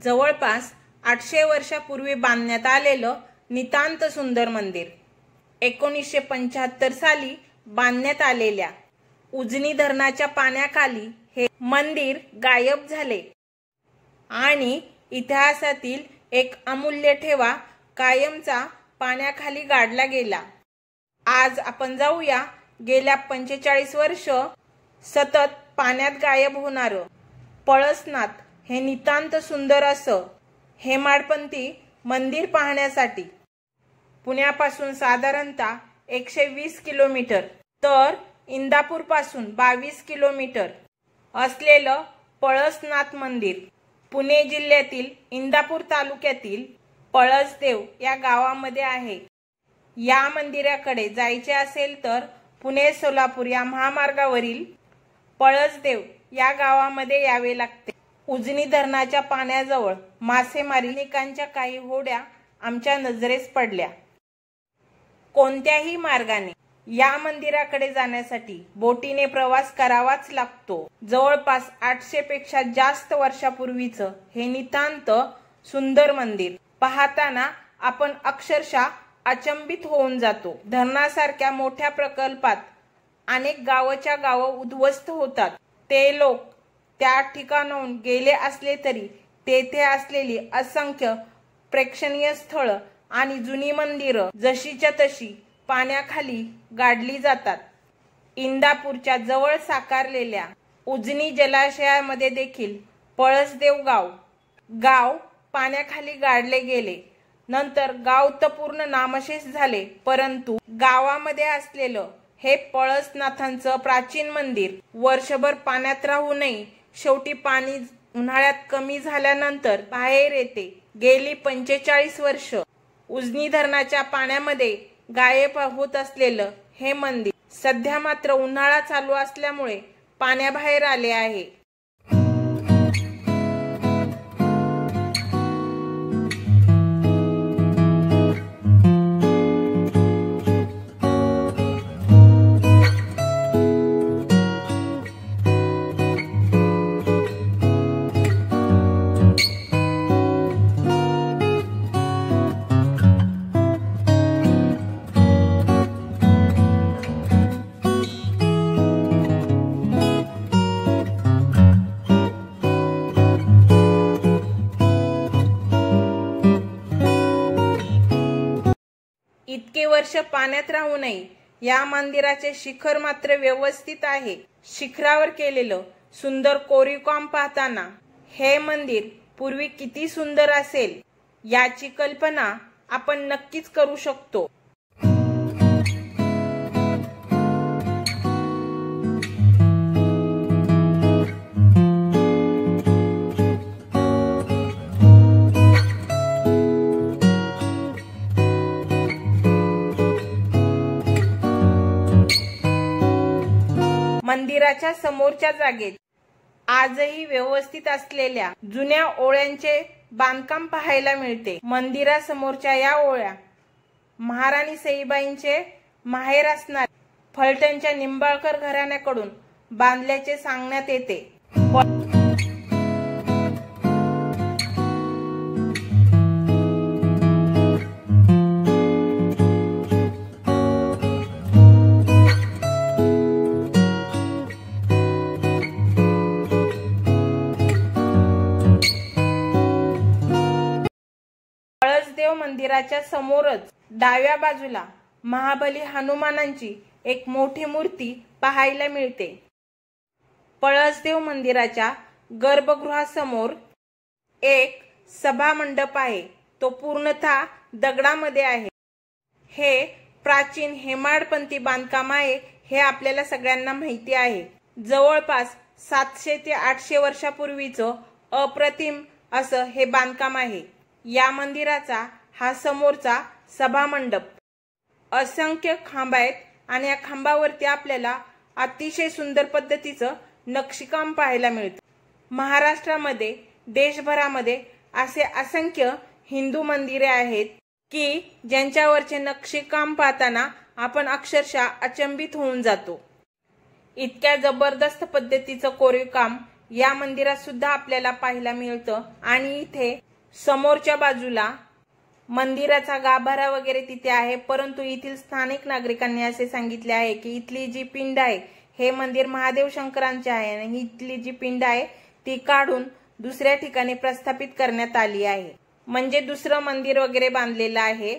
जवळपास 800 वर्षापूर्वी बांधण्यात आलेलं नितांत सुंदर मंदिर 1975 साली बांधण्यात आलेल्या उजनी धरणाच्या पाण्याखाली हे मंदिर गायब झाले आणि इतिहासातील एक अमूल्य ठेवा कायमचा पाण्याखाली गाडला गेला। आज आपण जाऊया गेल्या 45 वर्ष सतत पाण्यात गायब होणारं पळसनाथ हे नितांत सुंदर असं हेमाडपंथी मंदिर पाहण्यासाठी। पुण्यापासून साधारणतः 120 किलोमीटर तर इंदापूर पासून 22 किलोमीटर असलेलं पळसनाथ मंदिर पुणे जिल्ह्यातील इंदापूर तालुक्यातील पळसदेव या गावामध्ये आहे। या मंदिराकडे जायचे असेल तर पुणे सोलापूर या महामार्गावरील पळसदेव या गावामध्ये यावे लागते। उजनी धरणाच्या पाण्याजवळ मासेमारीनिकांच्या काही होड्या आमच्या नजरेस पडल्या। कोणत्याही मार्गाने या मंदिराकडे जाण्यासाठी बोटीने प्रवास करावाच लागतो। जवळपास 800 पेक्षा जास्त वर्षापूर्वीचं हे नितांत सुंदर मंदिर पाहताना आपण अक्षरशः अचंबित होऊन जातो। धरणासारख्या मोठ्या प्रकल्पात अनेक गावच्या गाव उद्ध्वस्त होतात। ते लोक त्या ठिकाणाहून गेले असले तरी तेथे असलेली असंख्य प्रेक्षणीय स्थळ आणि जुनी मंदिरं जशीच्या तशी पाण्याखाली गाडली जातात। इंदापूरच्या जवळ साकारलेल्या उजनी जलाशयामध्ये देखील पळसदेव गाव पाण्याखाली गाडले गेले। नंतर गाव तर पूर्ण नामशेष झाले, परंतु गावामध्ये असलेलं हे पळसनाथांचं प्राचीन मंदिर वर्षभर पाण्यात राहूनही शेवटी पाणी उन्हाळ्यात कमी झाल्यानंतर बाहेर येते। गेली 45 वर्ष उजनी धरणाच्या पाण्यामध्ये गायब होत असलेलं हे मंदिर सध्या मात्र उन्हाळा चालू असल्यामुळे पाण्याबाहेर आले आहे। इतके वर्ष पाण्यात राहूनही या मंदिराचे शिखर मात्र व्यवस्थित आहे। शिखरावर केलेलं सुंदर कोरीवकाम पाहताना हे मंदिर पूर्वी किती सुंदर असेल याची कल्पना आपण नक्कीच करू शकतो। मंदिराच्या समोरच्या जागेत आजही व्यवस्थित असलेल्या जुन्या ओळ्यांचे बांधकाम पाहायला मिळते। मंदिरासमोरच्या या ओळ्या महाराणी सईबाईंचे माहेर असणाऱ्या फलटणच्या निंबाळकर घराण्याकडून बांधल्याचे सांगण्यात येते। पळसदेव मंदिराच्या समोरच डाव्या बाजूला महाबली हनुमानांची एक मोठी मूर्ती पाहायला मिळते। पळसदेव मंदिराच्या गर्भगृहासमोर एक सभा मंडप आहे, तो पूर्णतः दगडामध्ये आहे। हे प्राचीन हेमाडपंथी बांधकाम आहे हे आपल्याला सगळ्यांना माहिती आहे। जवळपास 700 ते 800 वर्षापूर्वीचं अप्रतिम असं हे बांधकाम आहे। या मंदिराचा हा समोरचा सभा मंडप असंख्य खांब आहेत आणि या खांबावरती आपल्याला अतिशय सुंदर पद्धतीचं नक्षीकाम पाहायला मिळतं। महाराष्ट्रामध्ये देशभरामध्ये असे असंख्य हिंदू मंदिरे आहेत की ज्यांच्यावरचे नक्षीकाम पाहताना आपण अक्षरशः अचंबित होऊन जातो। इतक्या जबरदस्त पद्धतीचं कोरीवकाम या मंदिरात सुद्धा आपल्याला पाहायला मिळतं। आणि इथे समोरच्या बाजूला मंदिराचा गाभारा वगैरे तिथे आहे, परंतु येथील स्थानिक नागरिकांनी असे सांगितले आहे की इथली जी पिंड आहे हे मंदिर महादेव शंकरांचे आहे आणि इथली जी पिंड आहे ती काढून दुसऱ्या ठिकाणी प्रस्थापित करण्यात आली आहे, म्हणजे दुसरं मंदिर वगैरे बांधलेलं आहे।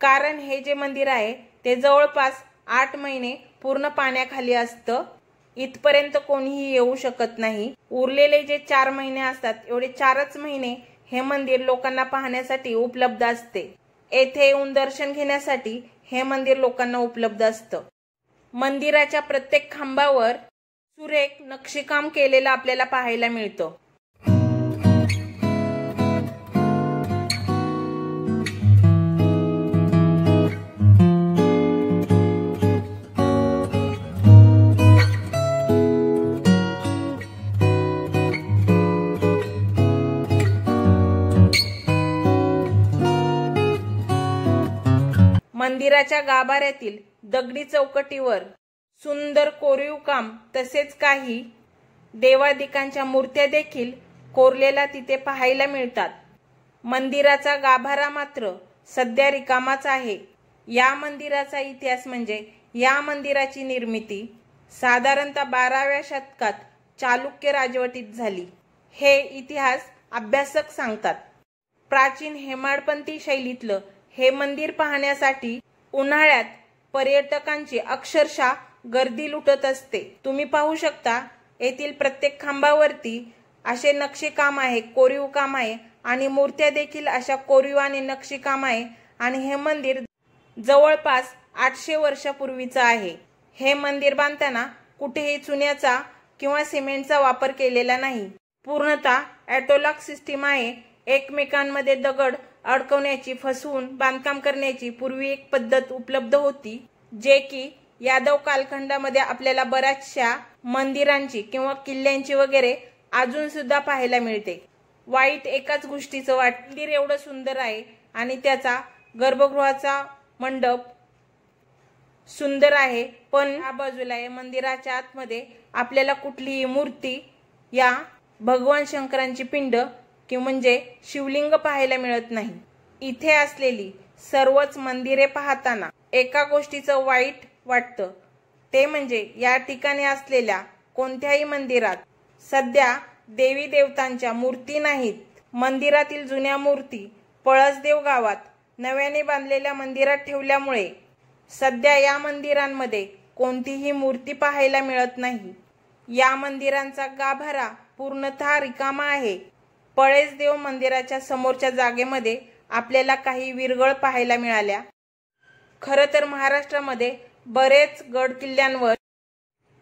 कारण हे जे मंदिर आहे ते जवळपास 8 महिने पूर्ण पाण्याखाली असतं, इथपर्यंत कोणीही येऊ शकत नाही। उरलेले जे 4 महिने असतात एवढे 4च महिने हे मंदिर लोकांना पाहण्यासाठी उपलब्ध असते। येथे येऊन दर्शन घेण्यासाठी हे मंदिर लोकांना उपलब्ध असतं। मंदिराच्या प्रत्येक खांबावर सुरेख नक्षीकाम केलेलं आपल्याला पाहायला मिळतं। मंदिराच्या गाभाऱ्यातील दगडी चौकटीवर सुंदर कोरीव काम तसेच काही देवादिकांच्या मूर्त्या देखील कोरलेल्या तिथे पाहायला मिळतात। मंदिराचा गाभारा मात्र सध्या रिकामाच आहे। या मंदिराचा इतिहास म्हणजे या मंदिराची निर्मिती साधारणतः 12व्या शतकात चालुक्य राजवटीत झाली, हे इतिहास अभ्यासक सांगतात। प्राचीन हेमाडपंथी शैलीतलं हे मंदिर पाहण्यासाठी उन्हाळ्यात पर्यटकांची अक्षरशः गर्दी लुटत असते। तुम्ही पाहू शकता येथील प्रत्येक खांबावरती असे नक्षीकाम आहे, कोरीव काम आहे आणि मूर्त्या देखील अशा कोरीव आणि नक्षीकाम आहे आणि हे मंदिर जवळपास 800 वर्षापूर्वीचं आहे। हे मंदिर बांधताना कुठेही चुन्याचा किंवा सिमेंटचा वापर केलेला नाही, पूर्णतः ॲटोलॉक सिस्टीम आहे। एकमेकांमध्ये दगड अडकवण्याची, फसवून बांधकाम करण्याची पूर्वी एक पद्धत उपलब्ध होती, जे की यादव कालखंडामध्ये आपल्याला बऱ्याचशा मंदिरांची किंवा किल्ल्यांची वगैरे अजून सुद्धा पाहायला मिळते। वाईट एकाच गोष्टीचं मंदिर एवढं सुंदर आहे आणि त्याचा गर्भगृहाचा मंडप सुंदर आहे, पण या बाजूला या मंदिराच्या आतमध्ये आपल्याला कुठलीही मूर्ती या भगवान शंकरांची पिंड की म्हणजे शिवलिंग पाहायला मिळत नाही। इथे असलेली सर्वच मंदिरे पाहताना एका गोष्टीचं वाईट वाटतं, ते म्हणजे या ठिकाणी असलेल्या कोणत्याही मंदिरात सध्या देवी देवतांच्या मूर्ती नाहीत। मंदिरातील जुन्या मूर्ती पळसदेव गावात नव्याने बांधलेल्या मंदिरात ठेवल्यामुळे सध्या या मंदिरांमध्ये कोणतीही मूर्ती पाहायला मिळत नाही। या मंदिरांचा गाभारा पूर्णतः रिकामा आहे। पळसदेव मंदिराच्या समोरच्या जागेमध्ये आपल्याला काही विरगळ पाहायला मिळाल्या। खरं तर महाराष्ट्रामध्ये बरेच गड किल्ल्यांवर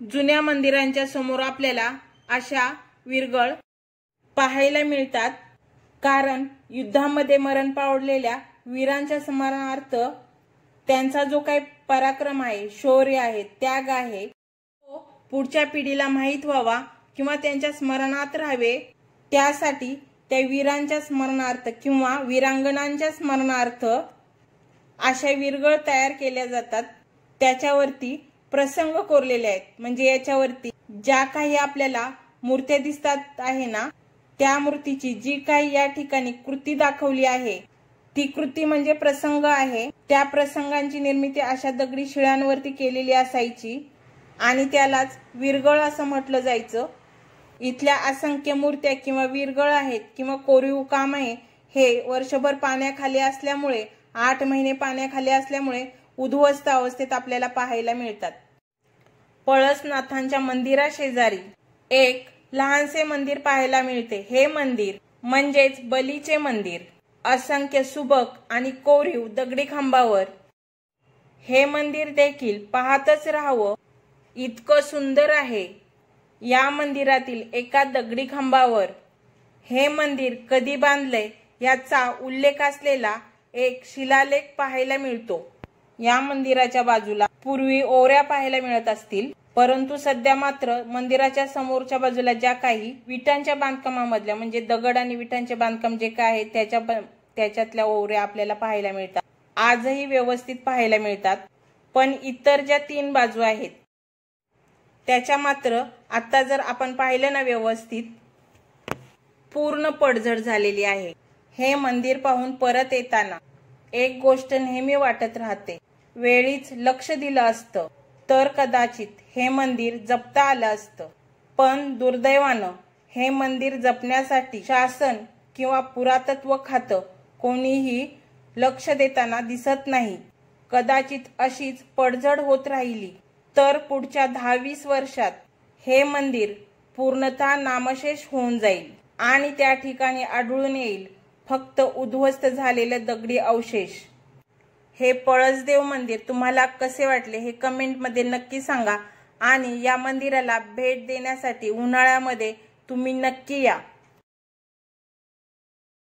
जुन्या मंदिरांच्या समोर आपल्याला अशा विरगळ पाहायला मिळतात, कारण युद्धामध्ये मरण पावलेल्या वीरांच्या स्मरणार्थ त्यांचा जो काही पराक्रम आहे, शौर्य आहे, त्याग आहे, तो पुढच्या पिढीला माहीत व्हावा किंवा त्यांच्या स्मरणात राहावे, त्यासाठी त्या वीरांच्या स्मरणार्थ किंवा वीरांगणांच्या स्मरणार्थ अशा विरगळ तयार केल्या जातात। त्याच्यावरती प्रसंग कोरलेले आहेत, म्हणजे याच्यावरती ज्या काही आपल्याला मूर्त्या दिसतात आहे ना, त्या मूर्तीची जी काही या ठिकाणी कृती दाखवली आहे ती कृती म्हणजे प्रसंग आहे। त्या प्रसंगांची निर्मिती अशा दगडी शिळांवरती केलेली असायची आणि त्यालाच विरगळ असं म्हटलं जायचं। इथल्या असंख्य मूर्त्या किंवा विरगळ आहेत किंवा कोरीव काम आहे, हे वर्षभर पाण्याखाली असल्यामुळे, 8 महिने पाण्याखाली असल्यामुळे उद्ध्वस्त अवस्थेत आपल्याला पाहायला मिळतात। पळसनाथांच्या मंदिराशेजारी एक लहानसे मंदिर पाहायला मिळते। हे मंदिर म्हणजेच बलीचे मंदिर। असंख्य सुबक आणि कोरीव दगडी खांबावर हे मंदिर देखील पाहतच राहावं इतकं सुंदर आहे। या मंदिरातील एका दगडी खांबावर हे मंदिर कधी बांधले याचा उल्लेख असलेला एक शिलालेख पाहायला मिळतो। या मंदिराच्या बाजूला पूर्वी ओऱ्या पाहायला मिळत असतील, परंतु सध्या मात्र मंदिराच्या समोरच्या बाजूला ज्या काही विटांच्या बांधकामामधल्या म्हणजे दगड आणि विटांचे बांधकाम जे काय आहे त्याच्यातल्या ओऱ्या आपल्याला पाहायला मिळतात। आजही व्यवस्थित पाहायला मिळतात, पण इतर ज्या 3 बाजू आहेत त्याच्या मात्र आता जर आपण पाहिलं ना व्यवस्थित पूर्ण पडझड झालेली आहे। हे मंदिर पाहून परत येताना एक गोष्ट नेहमी वाटत राहते, वेळीच लक्ष दिलं असतं तर कदाचित हे मंदिर जपता आलं असतं। पण दुर्दैवानं हे मंदिर जपण्यासाठी शासन किंवा पुरातत्व खातं कोणीही लक्ष देताना दिसत नाही। कदाचित अशीच पडझड होत राहिली तर पुढच्या 10-20 वर्षात हे मंदिर पूर्णतः नामशेष होऊन जाईल आणि त्या ठिकाणी आढळून येईल फक्त उद्ध्वस्त झालेले दगडी अवशेष। हे पळसदेव मंदिर तुम्हाला कसे वाटले हे कमेंटमध्ये नक्की सांगा आणि या मंदिराला भेट देण्यासाठी उन्हाळ्यामध्ये तुम्ही नक्की या।